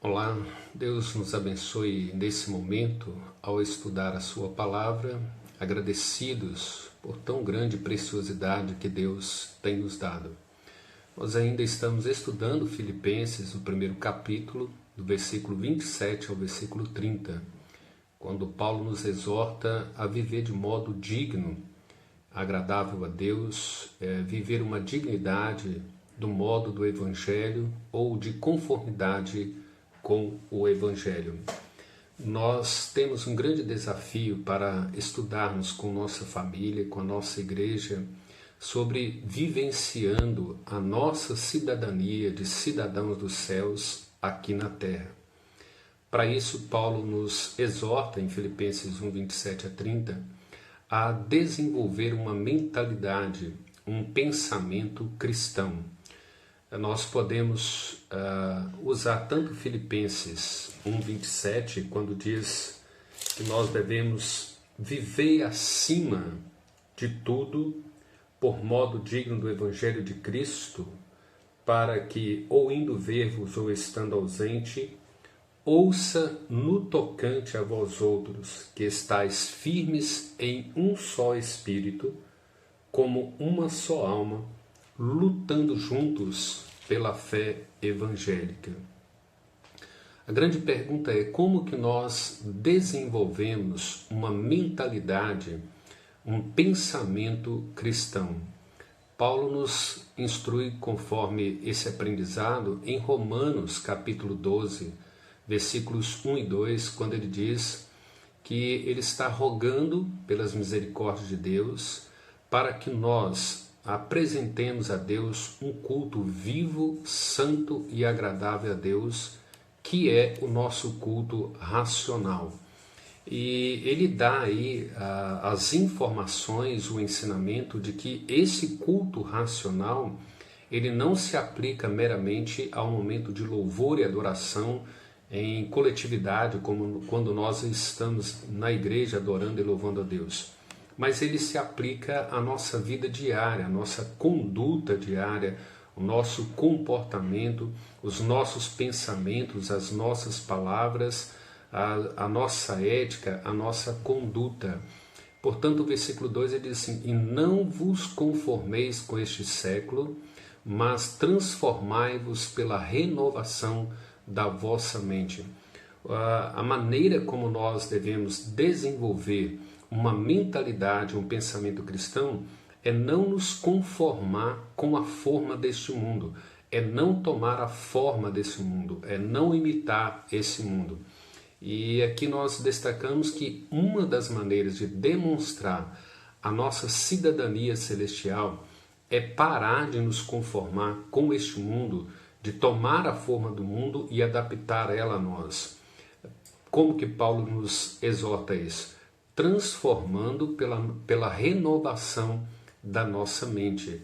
Olá, Deus nos abençoe nesse momento ao estudar a sua palavra, agradecidos por tão grande preciosidade que Deus tem nos dado. Nós ainda estamos estudando Filipenses, o primeiro capítulo, do versículo 27 ao versículo 30, quando Paulo nos exorta a viver de modo digno, agradável a Deus, viver uma dignidade do modo do Evangelho ou de conformidade com o Evangelho. Nós temos um grande desafio para estudarmos com nossa família, com a nossa igreja, sobre vivenciando a nossa cidadania de cidadãos dos céus aqui na terra. Para isso, Paulo nos exorta em Filipenses 1, 27 a 30, a desenvolver uma mentalidade, um pensamento cristão. Nós podemos usar tanto Filipenses 1:27, quando diz que nós devemos viver acima de tudo por modo digno do Evangelho de Cristo, para que, ou indo ver-vos ou estando ausente, ouça no tocante a vós outros, que estáis firmes em um só Espírito, como uma só alma, lutando juntos pela fé evangélica. A grande pergunta é como que nós desenvolvemos uma mentalidade, um pensamento cristão. Paulo nos instrui conforme esse aprendizado em Romanos capítulo 12, versículos 1 e 2, quando ele diz que ele está rogando pelas misericórdias de Deus para que nós apresentemos a Deus um culto vivo, santo e agradável a Deus, que é o nosso culto racional. E ele dá aí as informações, o ensinamento de que esse culto racional, ele não se aplica meramente ao momento de louvor e adoração em coletividade, como quando nós estamos na igreja adorando e louvando a Deus. Mas ele se aplica à nossa vida diária, à nossa conduta diária, o nosso comportamento, os nossos pensamentos, as nossas palavras, a nossa ética, a nossa conduta. Portanto, o versículo 2 ele diz assim: e não vos conformeis com este século, mas transformai-vos pela renovação da vossa mente. A maneira como nós devemos desenvolver uma mentalidade, um pensamento cristão, é não nos conformar com a forma deste mundo, é não tomar a forma desse mundo, é não imitar esse mundo. E aqui nós destacamos que uma das maneiras de demonstrar a nossa cidadania celestial é parar de nos conformar com este mundo, de tomar a forma do mundo e adaptar ela a nós. Como que Paulo nos exorta isso? Transformando pela renovação da nossa mente.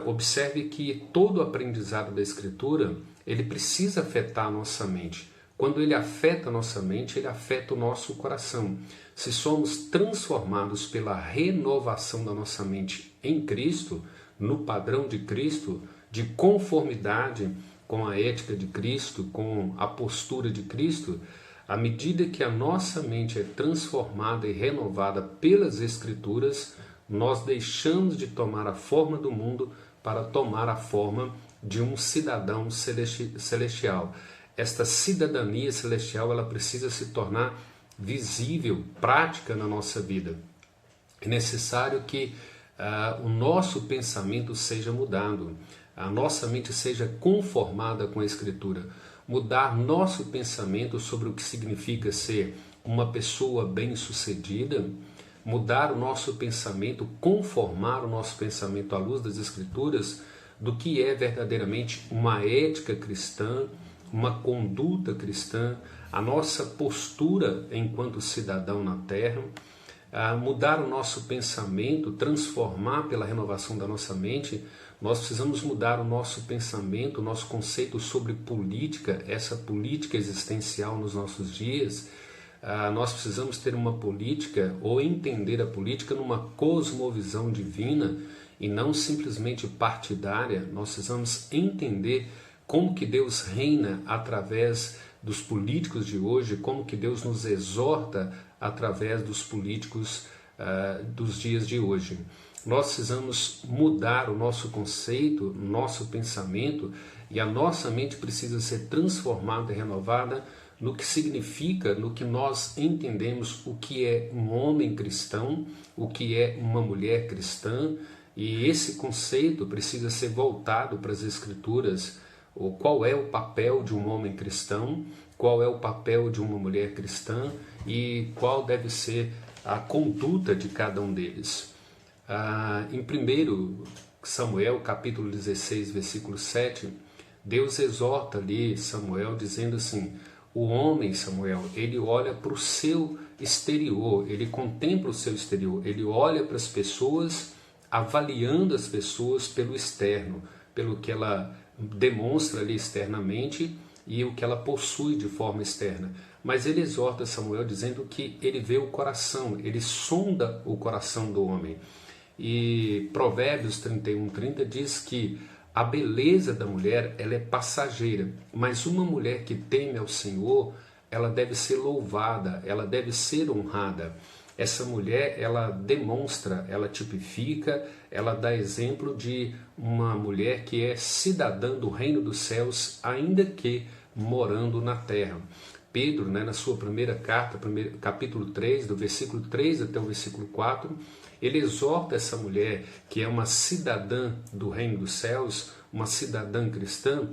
Observe que todo o aprendizado da Escritura, ele precisa afetar a nossa mente. Quando ele afeta a nossa mente, ele afeta o nosso coração. Se somos transformados pela renovação da nossa mente em Cristo, no padrão de Cristo, de conformidade com a ética de Cristo, com a postura de Cristo, à medida que a nossa mente é transformada e renovada pelas Escrituras, nós deixamos de tomar a forma do mundo para tomar a forma de um cidadão celestial. Esta cidadania celestial ela precisa se tornar visível, prática na nossa vida. É necessário que o nosso pensamento seja mudado, a nossa mente seja conformada com a Escritura. Mudar nosso pensamento sobre o que significa ser uma pessoa bem-sucedida, mudar o nosso pensamento, conformar o nosso pensamento à luz das Escrituras, do que é verdadeiramente uma ética cristã, uma conduta cristã, a nossa postura enquanto cidadão na terra, mudar o nosso pensamento, transformar pela renovação da nossa mente. Nós precisamos mudar o nosso pensamento, o nosso conceito sobre política, essa política existencial nos nossos dias. Nós precisamos ter uma política ou entender a política numa cosmovisão divina e não simplesmente partidária. Nós precisamos entender como que Deus reina através dos políticos de hoje, como que Deus nos exorta através dos políticos dos dias de hoje. Nós precisamos mudar o nosso conceito, nosso pensamento, e a nossa mente precisa ser transformada e renovada no que significa, no que nós entendemos o que é um homem cristão, o que é uma mulher cristã, e esse conceito precisa ser voltado para as Escrituras. Qual é o papel de um homem cristão, qual é o papel de uma mulher cristã e qual deve ser a conduta de cada um deles. Em 1 Samuel, capítulo 16, versículo 7, Deus exorta ali Samuel dizendo assim: o homem, Samuel, ele olha para o seu exterior, ele contempla o seu exterior, ele olha para as pessoas, avaliando as pessoas pelo externo, pelo que ela demonstra ali externamente e o que ela possui de forma externa. Mas ele exorta Samuel dizendo que ele vê o coração, ele sonda o coração do homem. E Provérbios 31:30 diz que a beleza da mulher, ela é passageira, mas uma mulher que teme ao Senhor, ela deve ser louvada, ela deve ser honrada. Essa mulher, ela demonstra, ela tipifica, ela dá exemplo de uma mulher que é cidadã do reino dos céus, ainda que morando na terra. Pedro, na sua primeira carta, capítulo 3, do versículo 3 até o versículo 4, ele exorta essa mulher, que é uma cidadã do reino dos céus, uma cidadã cristã,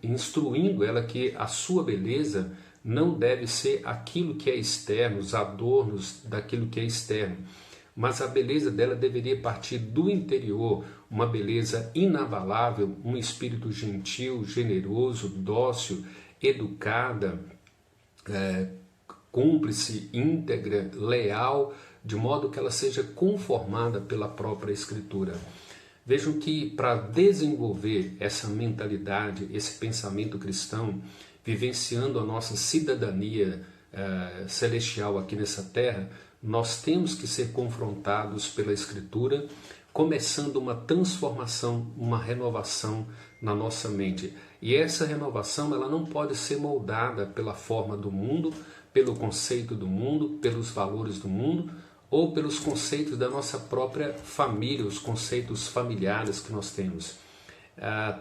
instruindo ela que a sua beleza não deve ser aquilo que é externo, os adornos daquilo que é externo, mas a beleza dela deveria partir do interior, uma beleza inabalável, um espírito gentil, generoso, dócil, educada, cúmplice, íntegra, leal, de modo que ela seja conformada pela própria Escritura. Vejam que para desenvolver essa mentalidade, esse pensamento cristão, vivenciando a nossa cidadania celestial aqui nessa terra, nós temos que ser confrontados pela Escritura, começando uma transformação, uma renovação na nossa mente. E essa renovação, ela não pode ser moldada pela forma do mundo, pelo conceito do mundo, pelos valores do mundo, ou pelos conceitos da nossa própria família, os conceitos familiares que nós temos.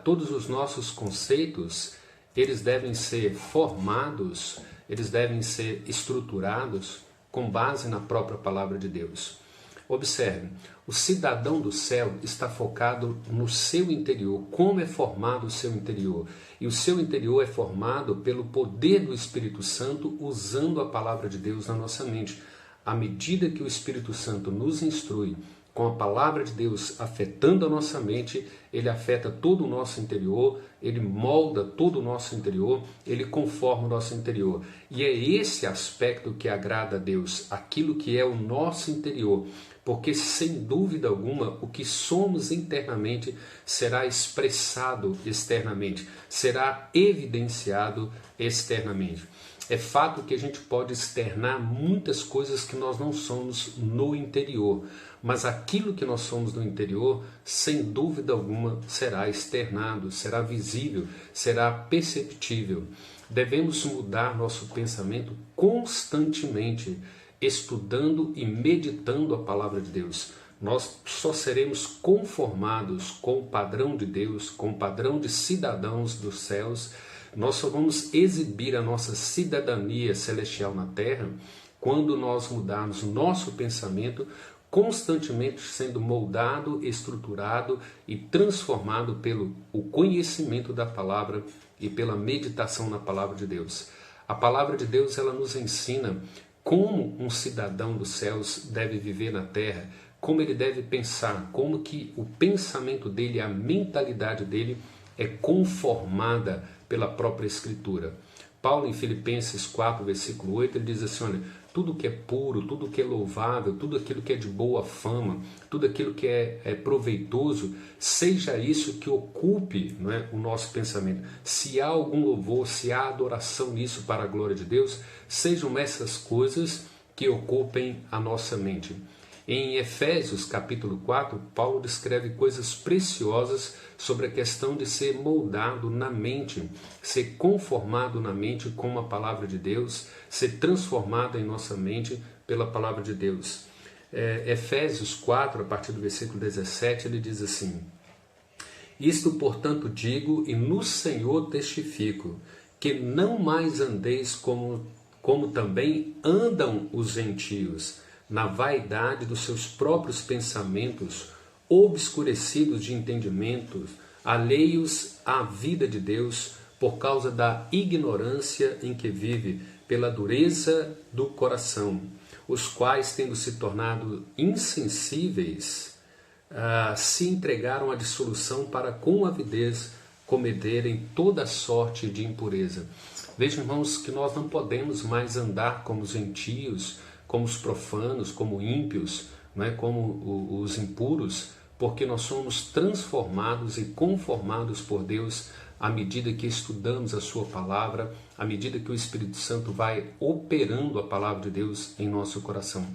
Todos os nossos conceitos, eles devem ser formados, eles devem ser estruturados com base na própria palavra de Deus. Observe, o cidadão do céu está focado no seu interior, como é formado o seu interior. E o seu interior é formado pelo poder do Espírito Santo, usando a palavra de Deus na nossa mente. À medida que o Espírito Santo nos instrui, com a palavra de Deus afetando a nossa mente, ele afeta todo o nosso interior, ele molda todo o nosso interior, ele conforma o nosso interior. E é esse aspecto que agrada a Deus, aquilo que é o nosso interior, porque sem dúvida alguma o que somos internamente será expressado externamente, será evidenciado externamente. É fato que a gente pode externar muitas coisas que nós não somos no interior, mas aquilo que nós somos no interior, sem dúvida alguma, será externado, será visível, será perceptível. Devemos mudar nosso pensamento constantemente, estudando e meditando a palavra de Deus. Nós só seremos conformados com o padrão de Deus, com o padrão de cidadãos dos céus. Nós só vamos exibir a nossa cidadania celestial na terra quando nós mudarmos o nosso pensamento, constantemente sendo moldado, estruturado e transformado pelo conhecimento da palavra e pela meditação na palavra de Deus. A palavra de Deus, ela nos ensina como um cidadão dos céus deve viver na terra, como ele deve pensar, como que o pensamento dele, a mentalidade dele é conformada pela própria Escritura. Paulo, em Filipenses 4, versículo 8, ele diz assim, olha, tudo que é puro, tudo que é louvável, tudo aquilo que é de boa fama, tudo aquilo que é proveitoso, seja isso que ocupe, não é, o nosso pensamento. Se há algum louvor, se há adoração nisso para a glória de Deus, sejam essas coisas que ocupem a nossa mente. Em Efésios capítulo 4, Paulo descreve coisas preciosas sobre a questão de ser moldado na mente, ser conformado na mente com a palavra de Deus, ser transformado em nossa mente pela palavra de Deus. Efésios 4, a partir do versículo 17, ele diz assim: Isto, portanto, digo e no Senhor testifico, que não mais andeis como também andam os gentios, na vaidade dos seus próprios pensamentos, obscurecidos de entendimentos, alheios à vida de Deus, por causa da ignorância em que vive, pela dureza do coração, os quais, tendo se tornado insensíveis, se entregaram à dissolução para com avidez cometerem toda sorte de impureza. Vejam, irmãos, que nós não podemos mais andar como os gentios, como os profanos, como ímpios, não é? Como os impuros, porque nós somos transformados e conformados por Deus à medida que estudamos a sua palavra, à medida que o Espírito Santo vai operando a palavra de Deus em nosso coração.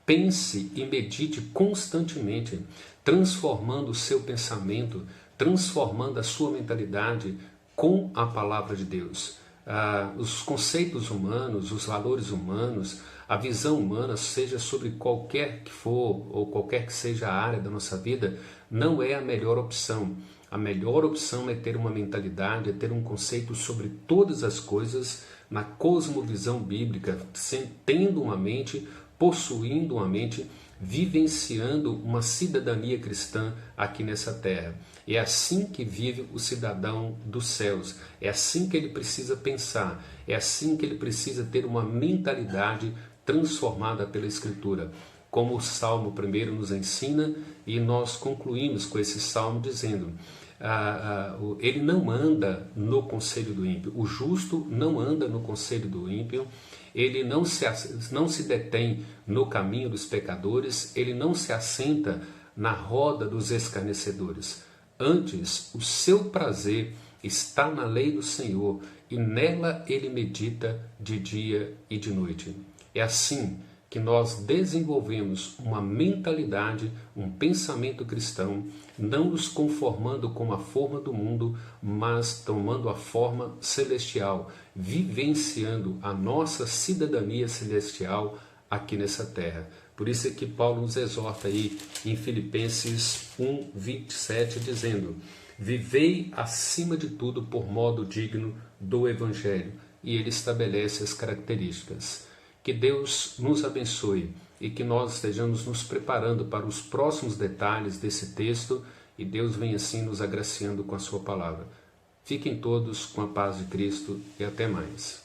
Pense e medite constantemente, transformando o seu pensamento, transformando a sua mentalidade com a palavra de Deus. Os conceitos humanos, os valores humanos, a visão humana, seja sobre qualquer que for ou qualquer que seja a área da nossa vida, não é a melhor opção. A melhor opção é ter uma mentalidade, é ter um conceito sobre todas as coisas na cosmovisão bíblica, tendo uma mente, possuindo uma mente, vivenciando uma cidadania cristã aqui nessa terra. É assim que vive o cidadão dos céus, é assim que ele precisa pensar, é assim que ele precisa ter uma mentalidade transformada pela Escritura, como o Salmo 1 nos ensina, e nós concluímos com esse Salmo dizendo, ele não anda no conselho do ímpio, o justo não anda no conselho do ímpio, ele não se detém no caminho dos pecadores, ele não se assenta na roda dos escarnecedores. Antes, o seu prazer está na lei do Senhor, e nela ele medita de dia e de noite. É assim que nós desenvolvemos uma mentalidade, um pensamento cristão, não nos conformando com a forma do mundo, mas tomando a forma celestial, vivenciando a nossa cidadania celestial aqui nessa terra. Por isso é que Paulo nos exorta aí em Filipenses 1:27, dizendo: vivei acima de tudo por modo digno do Evangelho. E ele estabelece as características. Que Deus nos abençoe e que nós estejamos nos preparando para os próximos detalhes desse texto e Deus venha assim nos agraciando com a sua palavra. Fiquem todos com a paz de Cristo e até mais.